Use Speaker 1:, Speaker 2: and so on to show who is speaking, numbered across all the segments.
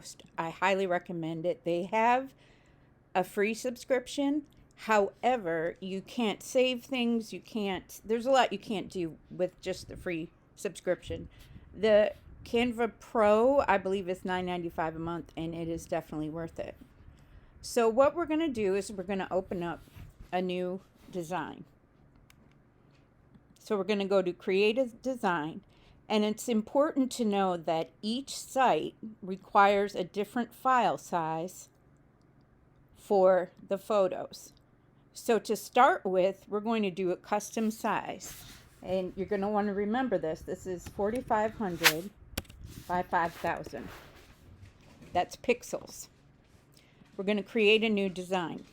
Speaker 1: most. I highly recommend it. They have a free subscription. However, you can't save things. There's a lot you can't do with just the free subscription. The Canva Pro, I believe, is $9.95 a month, and it is definitely worth it. So what we're going to do is we're going to open up a new design. So we're going to go to Creative Design. And it's important to know that each site requires a different file size for the photos. So to start with, we're going to do a custom size. And you're going to want to remember this. This is 4,500 by 5,000. That's pixels. We're going to create a new design.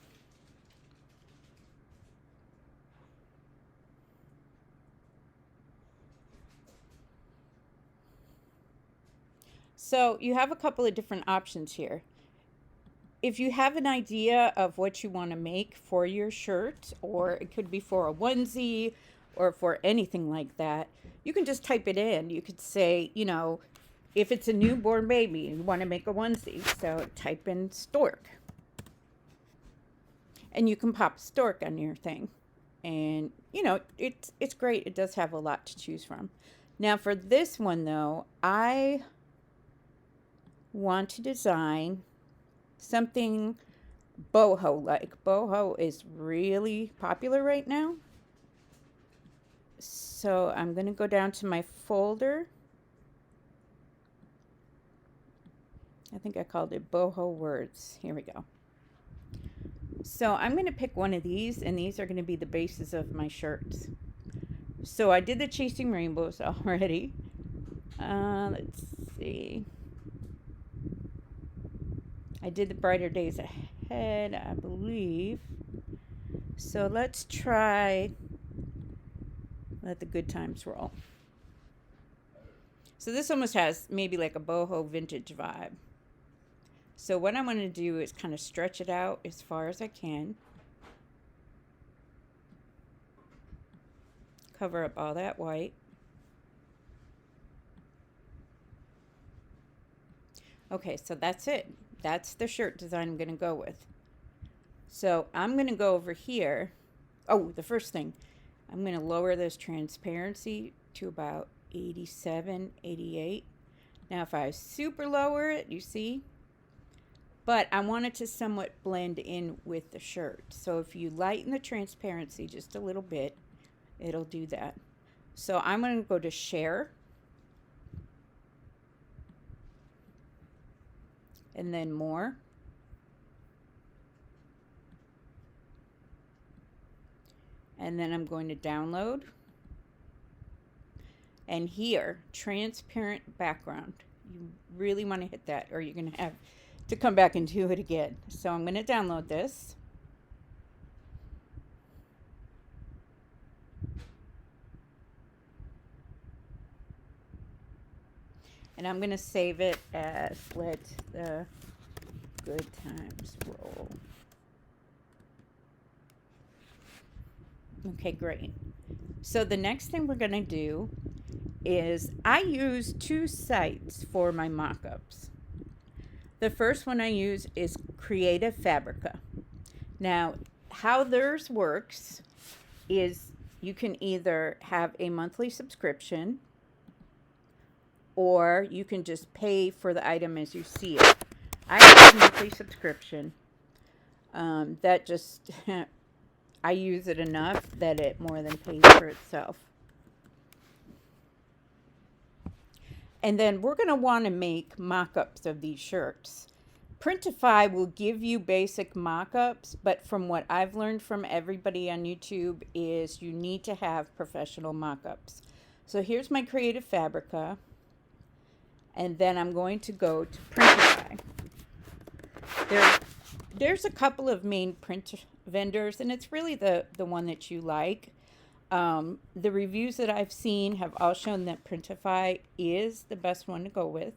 Speaker 1: So you have a couple of different options here. If you have an idea of what you want to make for your shirt, or it could be for a onesie or for anything like that, you can just type it in. You could say, if it's a newborn baby, you want to make a onesie, so type in stork. And you can pop stork on your thing. And, it's great. It does have a lot to choose from. Now for this one, though, I want to design something boho-like. Boho is really popular right now. So I'm going to go down to my folder. I think I called it Boho Words. Here we go. So I'm going to pick one of these, and these are going to be the bases of my shirts. So I did the Chasing Rainbows already. Let's see. I did the Brighter Days Ahead, I believe. So let's try Let the Good Times Roll. So this almost has maybe like a boho vintage vibe. So what I'm going to do is kind of stretch it out as far as I can. Cover up all that white. Okay, so that's it. That's the shirt design I'm going to go with. So I'm going to go over here. Oh, the first thing, I'm going to lower this transparency to about 87, 88. Now if I super lower it, you see? But I want it to somewhat blend in with the shirt. So if you lighten the transparency just a little bit, it'll do that. So I'm going to go to Share. And then More. And then I'm going to Download. And here, Transparent Background. You really want to hit that, or you're going to have to come back and do it again. So I'm going to download this. And I'm going to save it as Let the Good Times Roll. Okay, great. So the next thing we're going to do is I use two sites for my mock-ups. The first one I use is Creative Fabrica. Now, how theirs works is you can either have a monthly subscription, or you can just pay for the item as you see it. I have a monthly subscription. That just, I use it enough that it more than pays for itself. And then we're going to want to make mock-ups of these shirts. Printify will give you basic mock-ups, but from what I've learned from everybody on YouTube is you need to have professional mock-ups. So here's my Creative Fabrica. And then I'm going to go to Printify. There's a couple of main print vendors, and it's really the one that you like. The reviews that I've seen have all shown that Printify is the best one to go with.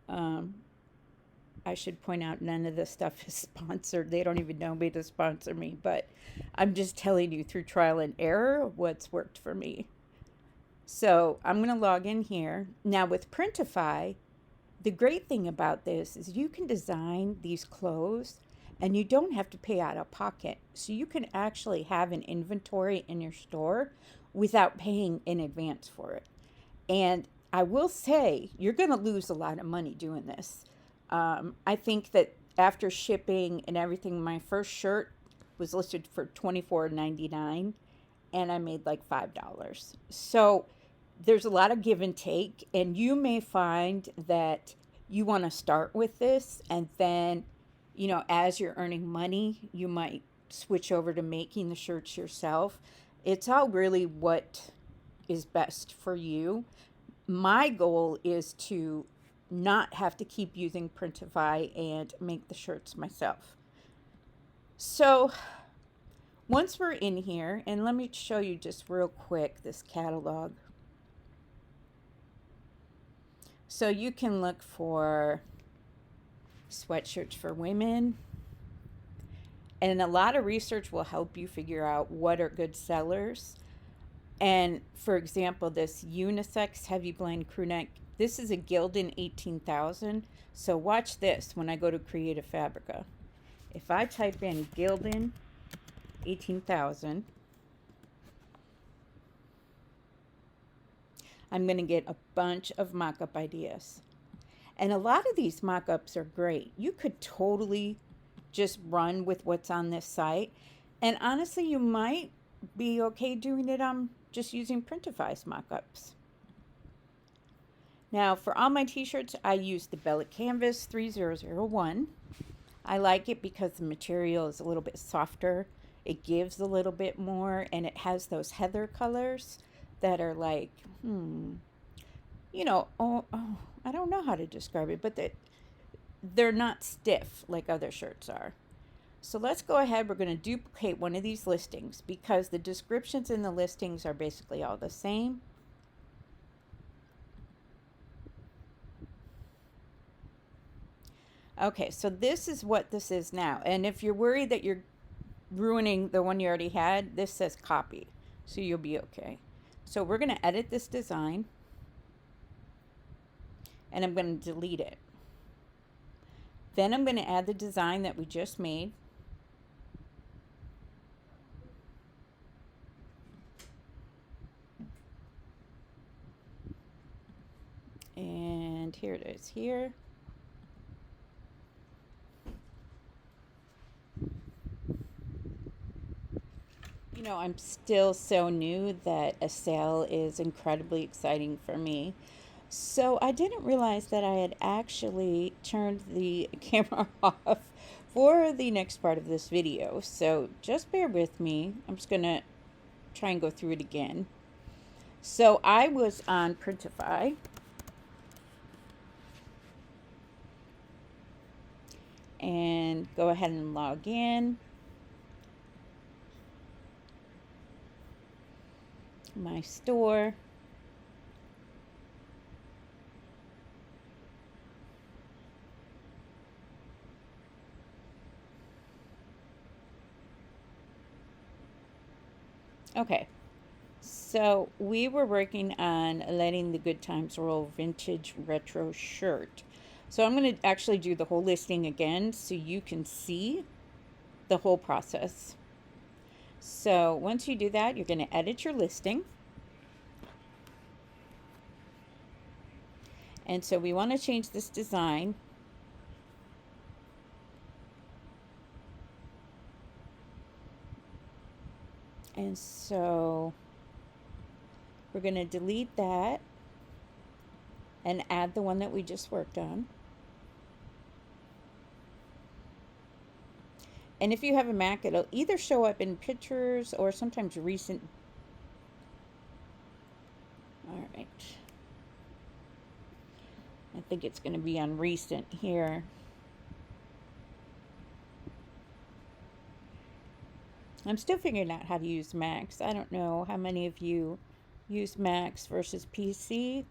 Speaker 1: I should point out none of this stuff is sponsored. They don't even know me to sponsor me, but I'm just telling you through trial and error what's worked for me. So I'm going to log in here. Now with Printify, the great thing about this is you can design these clothes and you don't have to pay out of pocket. So you can actually have an inventory in your store without paying in advance for it. And I will say, you're going to lose a lot of money doing this. I think that after shipping and everything, my first shirt was listed for $24.99 and I made like $5. So there's a lot of give and take, and you may find that you want to start with this, and then, as you're earning money, you might switch over to making the shirts yourself. It's all really what is best for you. My goal is to not have to keep using Printify and make the shirts myself. So once we're in here, and let me show you just real quick this catalog. So you can look for sweatshirts for women, and a lot of research will help you figure out what are good sellers. And for example, this unisex heavy blend crew neck, this is a Gildan 18,000. So watch this when I go to Creative Fabrica. If I type in Gildan 18,000, I'm going to get a bunch of mock-up ideas. And a lot of these mock-ups are great. You could totally just run with what's on this site. And honestly, you might be okay doing it on just using Printify's mock-ups. Now, for all my t-shirts, I use the Bellet Canvas 3001. I like it because the material is a little bit softer. It gives a little bit more, and it has those heather colors that are like, I don't know how to describe it, but they're not stiff like other shirts are. So let's go ahead. We're going to duplicate one of these listings because the descriptions in the listings are basically all the same. Okay, so this is what this is now. And if you're worried that you're ruining the one you already had, this says copy. So you'll be okay. So we're going to edit this design. And I'm going to delete it. Then I'm going to add the design that we just made. And here it is here. I'm still so new that a sale is incredibly exciting for me. So I didn't realize that I had actually turned the camera off for the next part of this video. So just bear with me. I'm just going to try and go through it again. So I was on Printify. And go ahead and log in. My store. Okay, so we were working on letting the good times roll vintage retro shirt. So I'm going to actually do the whole listing again so you can see the whole process. So once you do that, you're going to edit your listing. And so we want to change this design. And so we're going to delete that and add the one that we just worked on. And if you have a Mac, it'll either show up in pictures or sometimes recent. All right. I think it's going to be on recent here. I'm still figuring out how to use Macs. I don't know how many of you use Macs versus PC.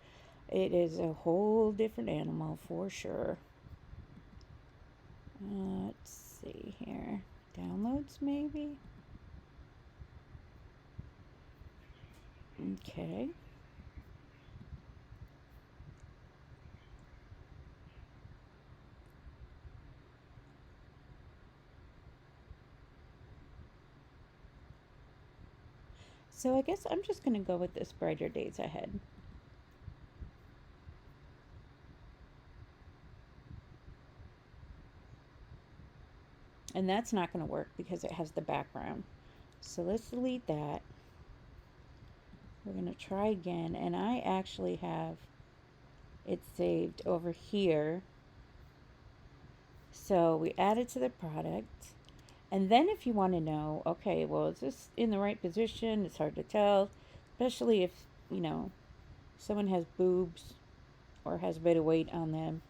Speaker 1: It is a whole different animal for sure. Let's see here. Downloads maybe? Okay. So I guess I'm just going to go with this Brighter Days Ahead. And that's not going to work because it has the background. So let's delete that. We're going to try again. And I actually have it saved over here. So we add it to the product. And then if you want to know, okay, well, is this in the right position? It's hard to tell, especially if, someone has boobs or has a bit of weight on them.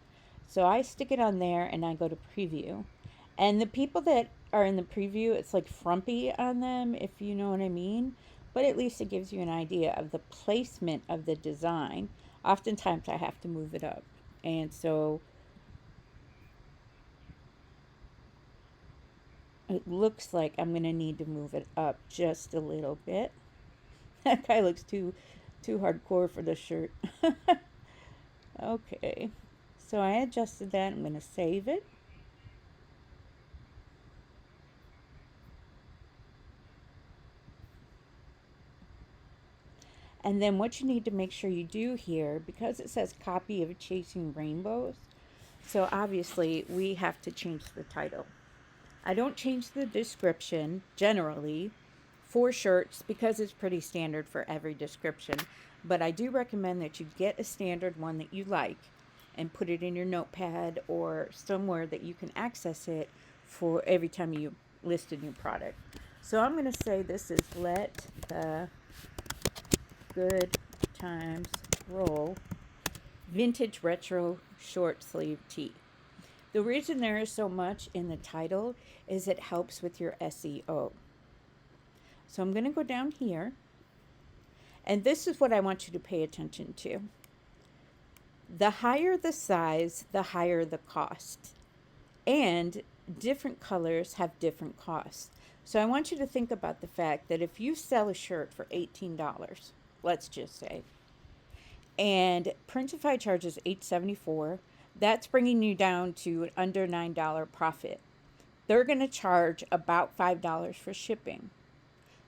Speaker 1: So I stick it on there and I go to preview. And the people that are in the preview, it's like frumpy on them, if you know what I mean. But at least it gives you an idea of the placement of the design. Oftentimes I have to move it up. And so it looks like I'm going to need to move it up just a little bit. That guy looks too hardcore for the shirt. Okay. So I adjusted that. I'm going to save it. And then what you need to make sure you do here, because it says copy of Chasing Rainbows, so obviously we have to change the title. I don't change the description generally for shirts because it's pretty standard for every description, but I do recommend that you get a standard one that you like and put it in your notepad or somewhere that you can access it for every time you list a new product. So I'm going to say this is Let the Good Times Roll Vintage Retro Short Sleeve Tee. The reason there is so much in the title is it helps with your SEO. So I'm going to go down here, and this is what I want you to pay attention to. The higher the size, the higher the cost. And different colors have different costs. So I want you to think about the fact that if you sell a shirt for $18, let's just say, and Printify charges $8.74, that's bringing you down to an under $9 profit. They're going to charge about $5 for shipping.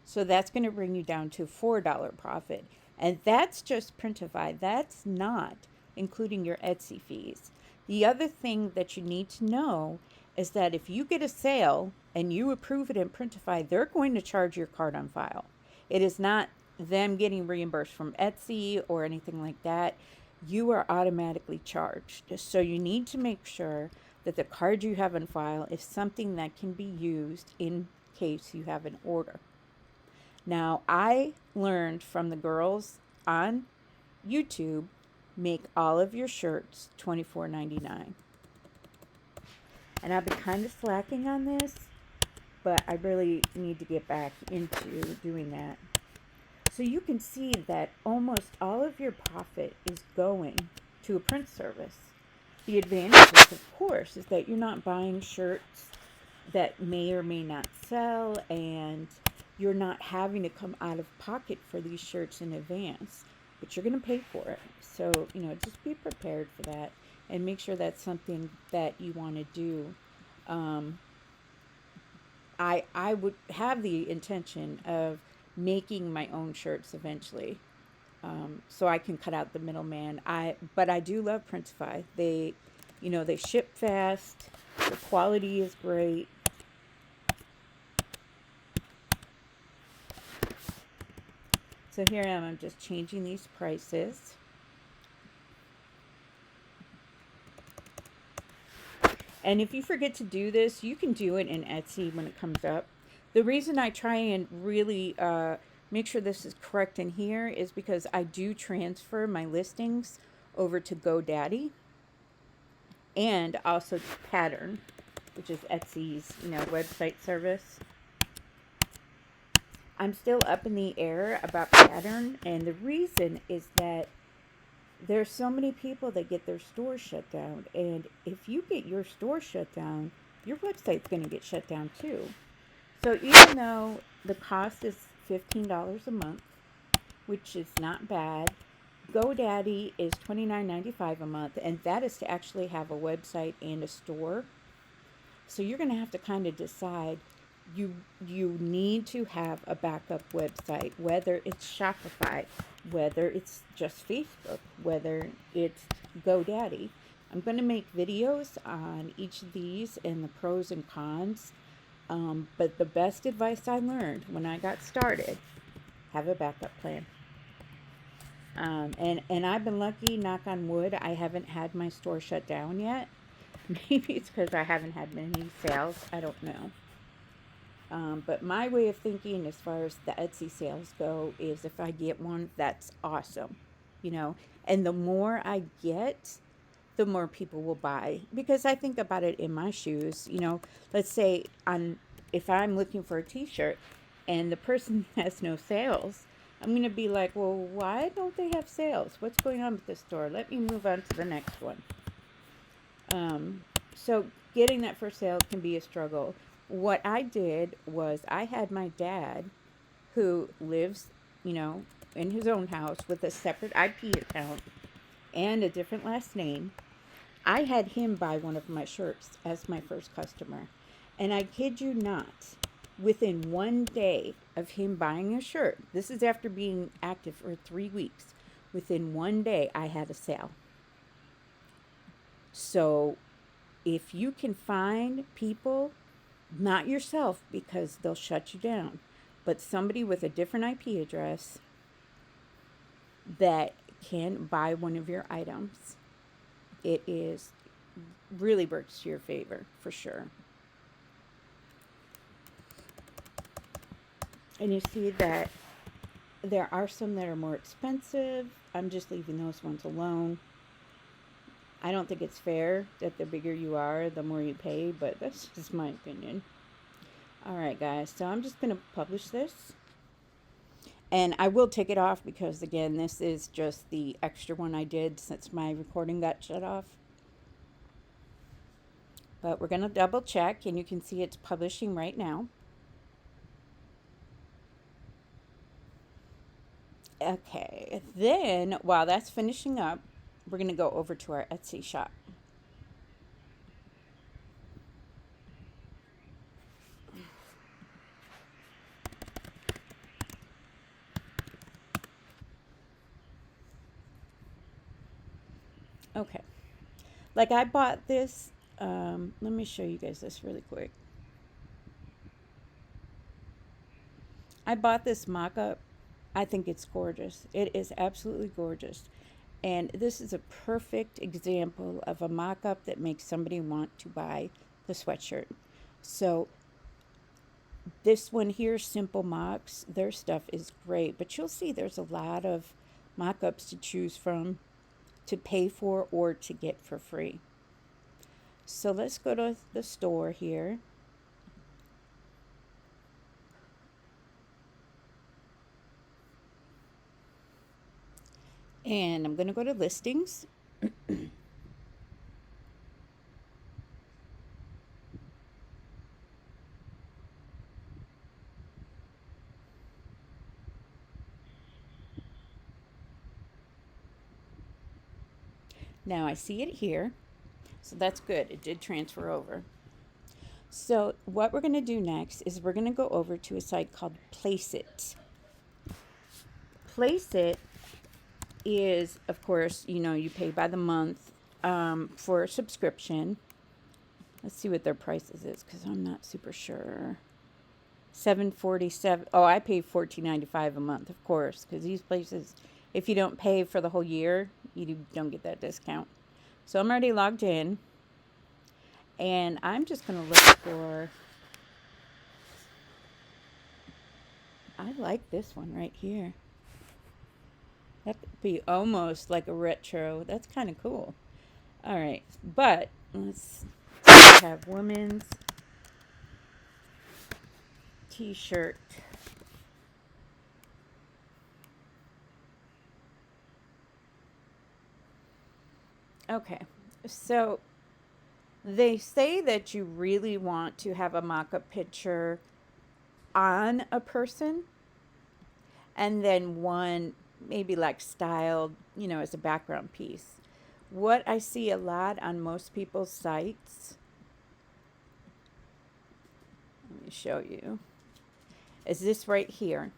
Speaker 1: So that's going to bring you down to $4 profit. And that's just Printify. That's not including your Etsy fees. The other thing that you need to know is that if you get a sale and you approve it in Printify, they're going to charge your card on file. It is not them getting reimbursed from Etsy or anything like that. You are automatically charged. So you need to make sure that the card you have on file is something that can be used in case you have an order. Now, I learned from the girls on YouTube, make all of your shirts $24.99. And I've been kind of slacking on this, but I really need to get back into doing that. So you can see that almost all of your profit is going to a print service. The advantage, of course, is that you're not buying shirts that may or may not sell, and you're not having to come out of pocket for these shirts in advance, but you're going to pay for it. So, just be prepared for that and make sure that's something that you want to do. I would have the intention of making my own shirts eventually, so I can cut out the middleman. But I do love Printify. They ship fast. The quality is great. So here I am. I'm just changing these prices. And if you forget to do this, you can do it in Etsy when it comes up. The reason I try and really make sure this is correct in here is because I do transfer my listings over to GoDaddy and also to Pattern, which is Etsy's website service. I'm still up in the air about Pattern, and the reason is that there's so many people that get their store shut down, and if you get your store shut down, your website's going to get shut down too. So even though the cost is $15 a month, which is not bad, GoDaddy is $29.95 a month, and that is to actually have a website and a store. So you're going to have to kind of decide, you you need to have a backup website, whether it's Shopify, whether it's just Facebook, whether it's GoDaddy. I'm going to make videos on each of these and the pros and cons. But the best advice I learned when I got started, have a backup plan. And I've been lucky, knock on wood, I haven't had my store shut down yet. Maybe it's because I haven't had many sales. I don't know. But my way of thinking as far as the Etsy sales go is if I get one, that's awesome. You know, and the more I get, the more people will buy. Because I think about it in my shoes. You know, let's say if I'm looking for a t-shirt and the person has no sales, I'm going to be like, well, why don't they have sales? What's going on with this store? Let me move on to the next one. So getting that first sale can be a struggle. What I did was I had my dad, who lives, you know, in his own house with a separate IP account and a different last name. I had him buy one of my shirts as my first customer. And I kid you not, within one day of him buying a shirt, this is after being active for 3 weeks, within one day I had a sale. So if you can find people, not yourself because they'll shut you down, but somebody with a different IP address that can buy one of your items, it is really works to your favor for sure. And you see that there are some that are more expensive. I'm just leaving those ones alone. I don't think it's fair that the bigger you are, the more you pay, but that's just my opinion. All right, guys, so I'm just going to publish this. And I will take it off because, again, this is just the extra one I did since my recording got shut off. But we're going to double check, and you can see it's publishing right now. Okay, then while that's finishing up, we're going to go over to our Etsy shop. Okay, like I bought this. Let me show you guys this really quick. I bought this mock-up. I think it's gorgeous. It is absolutely gorgeous. And this is a perfect example of a mock-up that makes somebody want to buy the sweatshirt. So this one here, Simple Mocks, their stuff is great. But you'll see there's a lot of mock-ups to choose from, to pay for, or to get for free. So let's go to the store here. And I'm going to go to listings. Now I see it here. So that's good. It did transfer over. So what we're going to do next is we're going to go over to a site called Place It. Place It is, of course, you know, you pay by the month for a subscription. Let's see what their prices is because I'm not super sure. $7.47. Oh, I pay $14.95 a month, of course, because these places, if you don't pay for the whole year, you don't get that discount. So I'm already logged in, and I'm just going to look for, I like this one right here. That could be almost like a retro. That's kind of cool. All right, but let's have women's t-shirt. Okay, so they say that you really want to have a mock-up picture on a person and then one maybe like styled, you know, as a background piece. What I see a lot on most people's sites, Let me show you. Is this right here?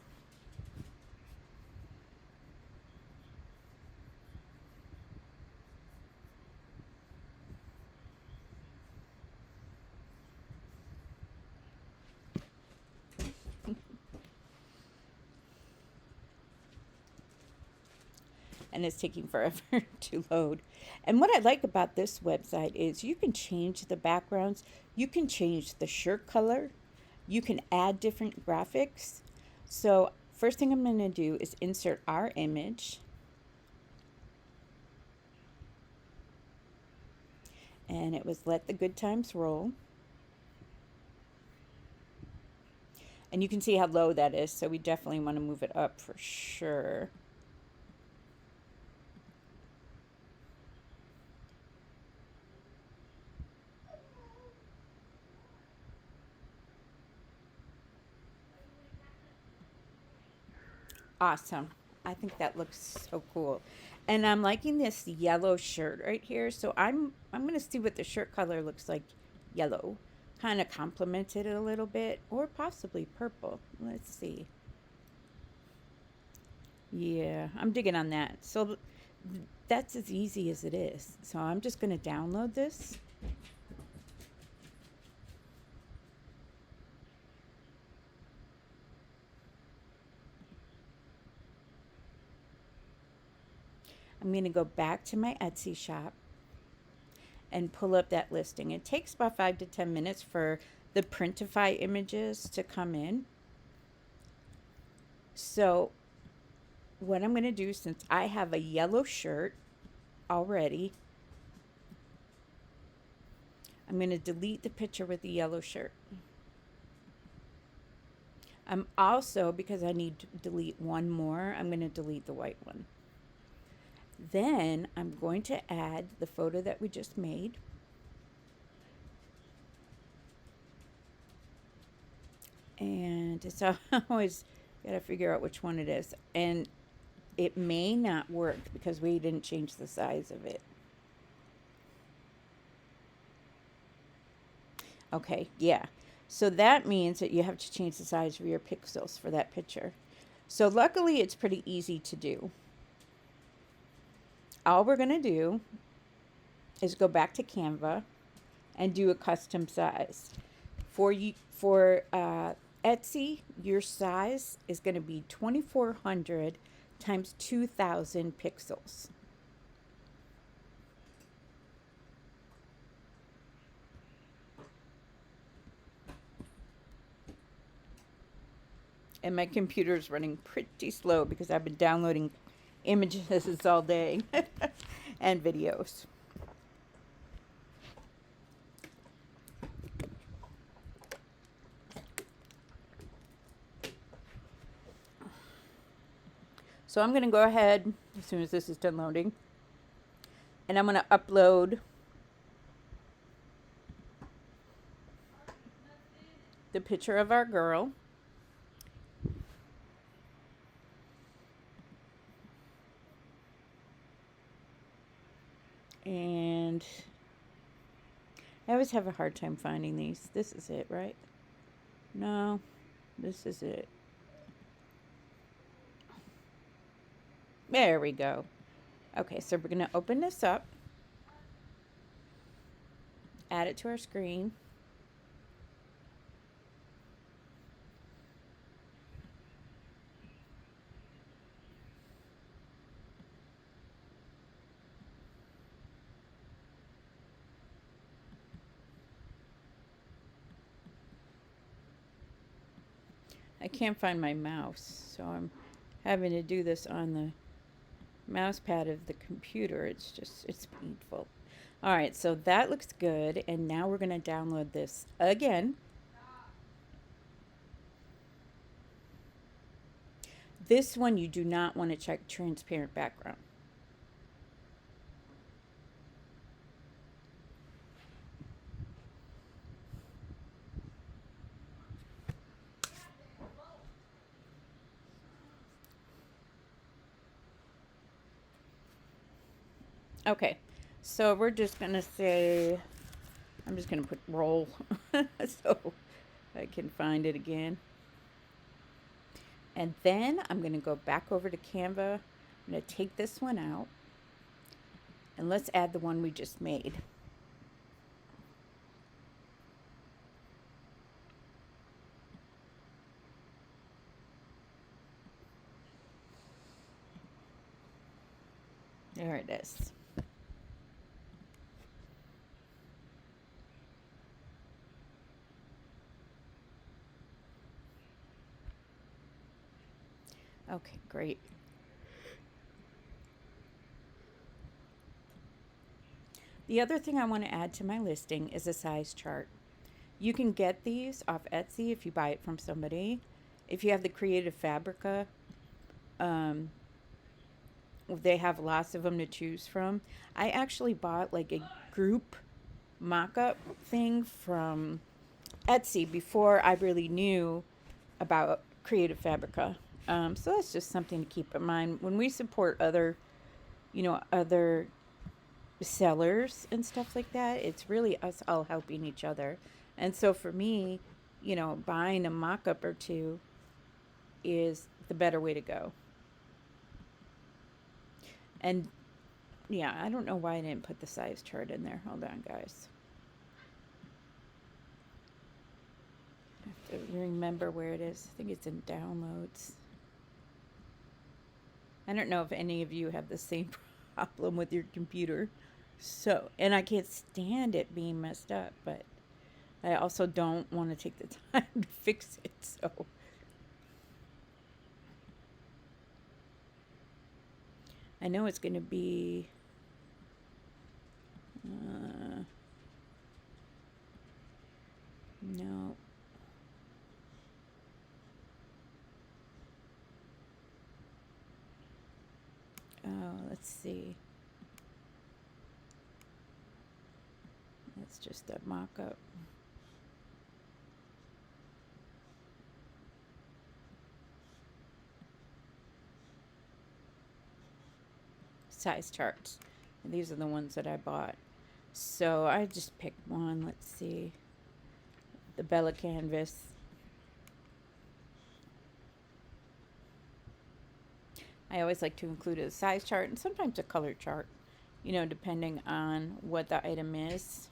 Speaker 1: And it's taking forever to load. And what I like about this website is you can change the backgrounds, you can change the shirt color, you can add different graphics. So first thing I'm going to do is insert our image. And it was let the good times roll. And you can see how low that is, so we definitely want to move it up for sure. Awesome. I think that looks so cool. And I'm liking this yellow shirt right here. So I'm going to see what the shirt color looks like yellow. Kind of complemented it a little bit, or possibly purple. Let's see. Yeah, I'm digging on that. So that's as easy as it is. So I'm just going to download this. I'm going to go back to my Etsy shop and pull up that listing. It takes about 5 to 10 minutes for the Printify images to come in. So what I'm going to do, since I have a yellow shirt already, I'm going to delete the picture with the yellow shirt. I'm also, because I need to delete one more, I'm going to delete the white one. Then I'm going to add the photo that we just made. And it's always got to figure out which one it is. And it may not work because we didn't change the size of it. Okay, yeah. So that means that you have to change the size of your pixels for that picture. So luckily it's pretty easy to do. All we're going to do is go back to Canva and do a custom size. For Etsy, your size is going to be 2400 times 2000 pixels. And my computer is running pretty slow because I've been downloading images all day and videos. So I'm going to go ahead as soon as this is done loading, and I'm going to upload the picture of our girl. And I always have a hard time finding these. This is it, right? No, this is it. There we go. Okay, so we're going to open this up, add it to our screen. I can't find my mouse, so I'm having to do this on the mouse pad of the computer. It's painful. All right, so that looks good, and now we're going to download this again. This one you do not want to check transparent background. Okay, so we're just going to say, I'm just going to put roll. So I can find it again. And then I'm going to go back over to Canva. I'm going to take this one out. And let's add the one we just made. There it is. Okay, great. The other thing I want to add to my listing is a size chart. You can get these off Etsy if you buy it from somebody. If you have the Creative Fabrica, they have lots of them to choose from. I actually bought like a group mock-up thing from Etsy before I really knew about Creative Fabrica. So that's just something to keep in mind when we support other, other sellers and stuff like that. It's really us all helping each other. And so for me, buying a mock-up or two is the better way to go. And yeah, I don't know why I didn't put the size chart in there. Hold on, guys. I have to remember where it is. I think it's in downloads. I don't know if any of you have the same problem with your computer. So, and I can't stand it being messed up, but I also don't want to take the time to fix it. So, I know it's going to be no. Oh, let's see. That's just a mock-up. Size charts. And these are the ones that I bought. So I just picked one. Let's see. The Bella Canvas. I always like to include a size chart and sometimes a color chart, depending on what the item is.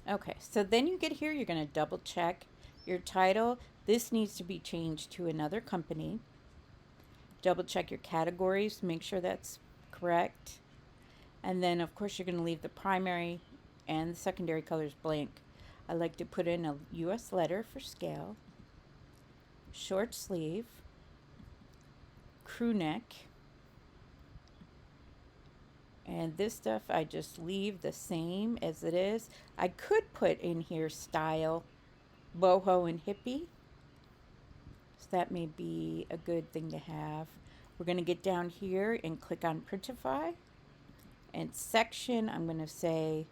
Speaker 1: Okay, so then you get here, you're going to double check your title. This needs to be changed to another company. Double check your categories, make sure that's correct. And then, of course, you're going to leave the primary and the secondary colors blank. I like to put in a US letter for scale, short sleeve, crew neck, and this stuff I just leave the same as it is. I could put in here style, boho, and hippie. So that may be a good thing to have. We're going to get down here and click on Printify. And section, I'm going to say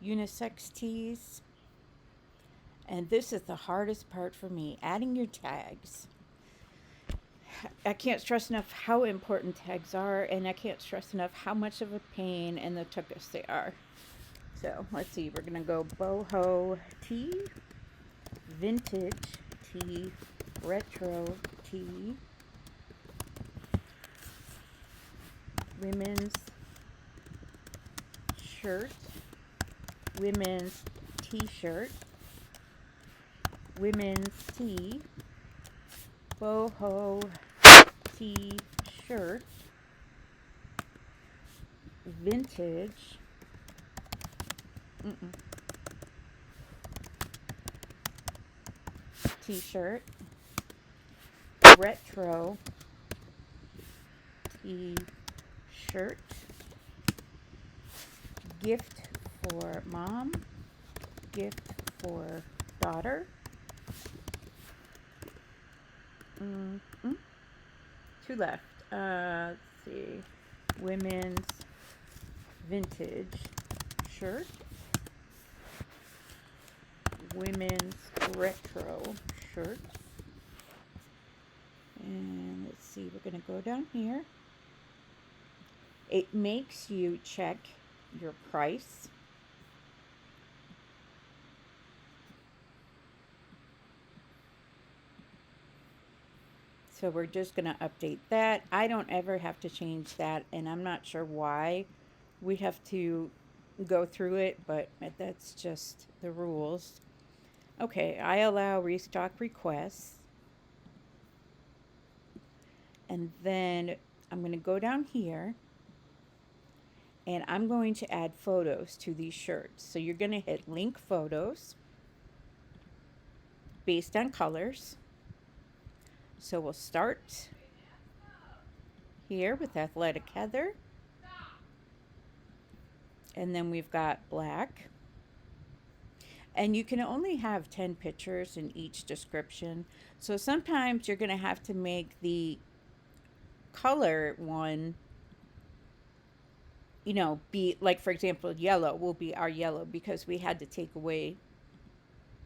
Speaker 1: unisex tees. And this is the hardest part for me, adding your tags. I can't stress enough how important tags are, and I can't stress enough how much of a pain in the tuchus they are. So let's see, we're going to go boho tee, vintage tee, retro tee, women's shirt, women's t-shirt, women's tee, boho t-shirt, vintage, t-shirt, retro t-shirt, gift for mom, gift for daughter, two left. Let's see, women's vintage shirt, women's retro shirt, and see, we're going to go down here. It makes you check your price. So we're just going to update that. I don't ever have to change that, and I'm not sure why we have to go through it, but that's just the rules. Okay, I allow restock requests. And then I'm going to go down here, and I'm going to add photos to these shirts. So you're going to hit link photos based on colors. So we'll start here with Athletic Heather. And then we've got black. And you can only have 10 pictures in each description. So sometimes you're going to have to make the color one, you know, be like, for example, yellow will be our yellow because we had to take away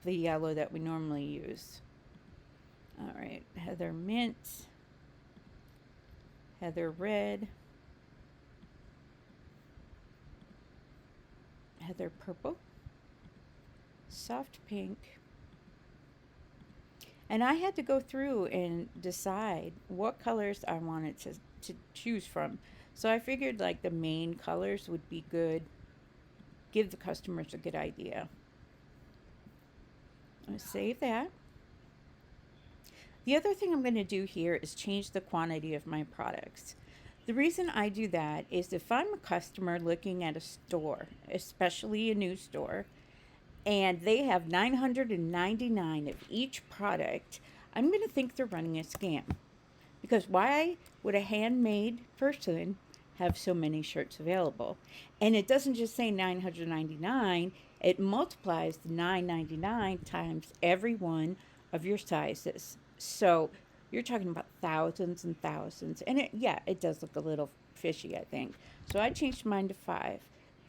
Speaker 1: the yellow that we normally use. All right, Heather Mint, Heather Red, Heather Purple, Soft Pink. And I had to go through and decide what colors I wanted to choose from. So I figured like the main colors would be good, give the customers a good idea. I'm going to save that. The other thing I'm going to do here is change the quantity of my products. The reason I do that is if I'm a customer looking at a store, especially a new store, and they have 999 of each product, I'm going to think they're running a scam. Because why would a handmade person have so many shirts available? And it doesn't just say 999, it multiplies the 999 times every one of your sizes. So you're talking about thousands and thousands. And it does look a little fishy, I think. So I changed mine to 5.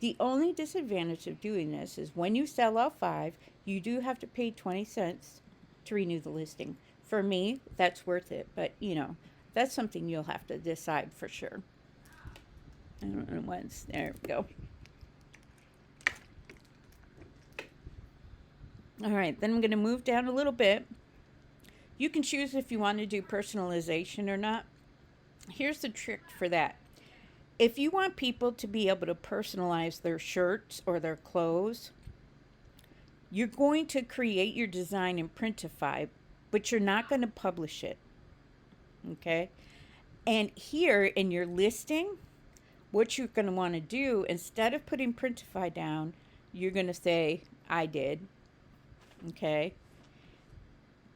Speaker 1: The only disadvantage of doing this is when you sell out 5, you do have to pay 20 cents to renew the listing. For me, that's worth it. But, you know, that's something you'll have to decide for sure. I don't know once. There we go. All right, then I'm going to move down a little bit. You can choose if you want to do personalization or not. Here's the trick for that. If you want people to be able to personalize their shirts or their clothes, you're going to create your design in Printify, but you're not going to publish it. Okay? And here in your listing, what you're going to want to do, instead of putting Printify down, you're going to say, I did. Okay?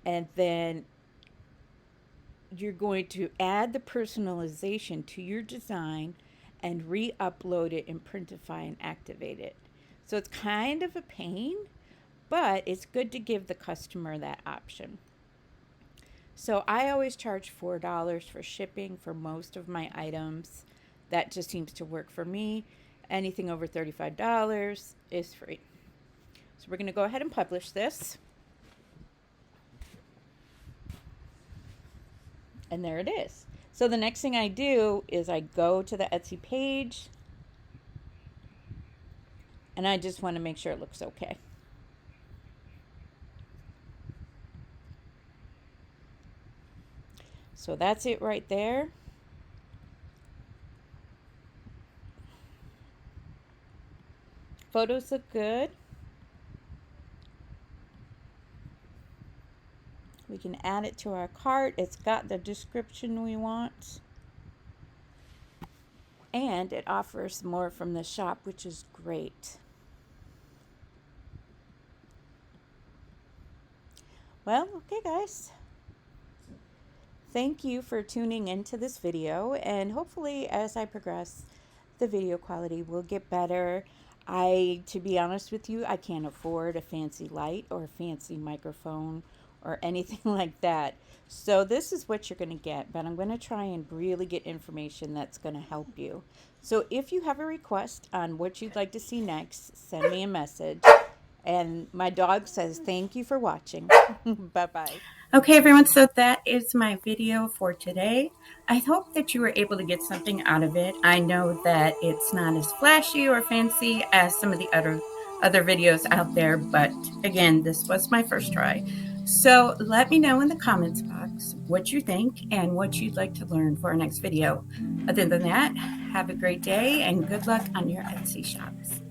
Speaker 1: And then you're going to add the personalization to your design and re-upload it in Printify and activate it. So it's kind of a pain, but it's good to give the customer that option. So I always charge $4 for shipping for most of my items. That just seems to work for me. Anything over $35 is free. So we're going to go ahead and publish this. And there it is. So the next thing I do is I go to the Etsy page, and I just want to make sure it looks okay. So that's it right there. Photos look good. We can add it to our cart. It's got the description we want. And it offers more from the shop, which is great. Well, okay guys. Thank you for tuning into this video, and hopefully as I progress, the video quality will get better. To be honest with you, I can't afford a fancy light or a fancy microphone or anything like that. So this is what you're going to get, but I'm going to try and really get information that's going to help you. So if you have a request on what you'd like to see next, send me a message. And my dog says thank you for watching. Bye-bye. Okay, everyone, so that is my video for today. I hope that you were able to get something out of it. I know that it's not as flashy or fancy as some of the other videos out there, but again, this was my first try. So let me know in the comments box what you think and what you'd like to learn for our next video. Other than that, have a great day and good luck on your Etsy shops.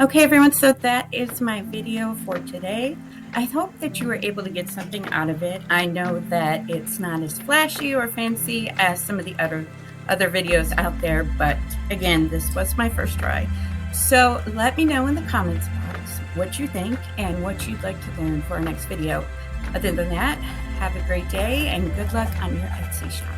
Speaker 1: Okay, everyone, so that is my video for today. I hope that you were able to get something out of it. I know that it's not as flashy or fancy as some of the other videos out there, but again, this was my first try. So let me know in the comments box what you think and what you'd like to learn for our next video. Other than that, have a great day and good luck on your Etsy shops.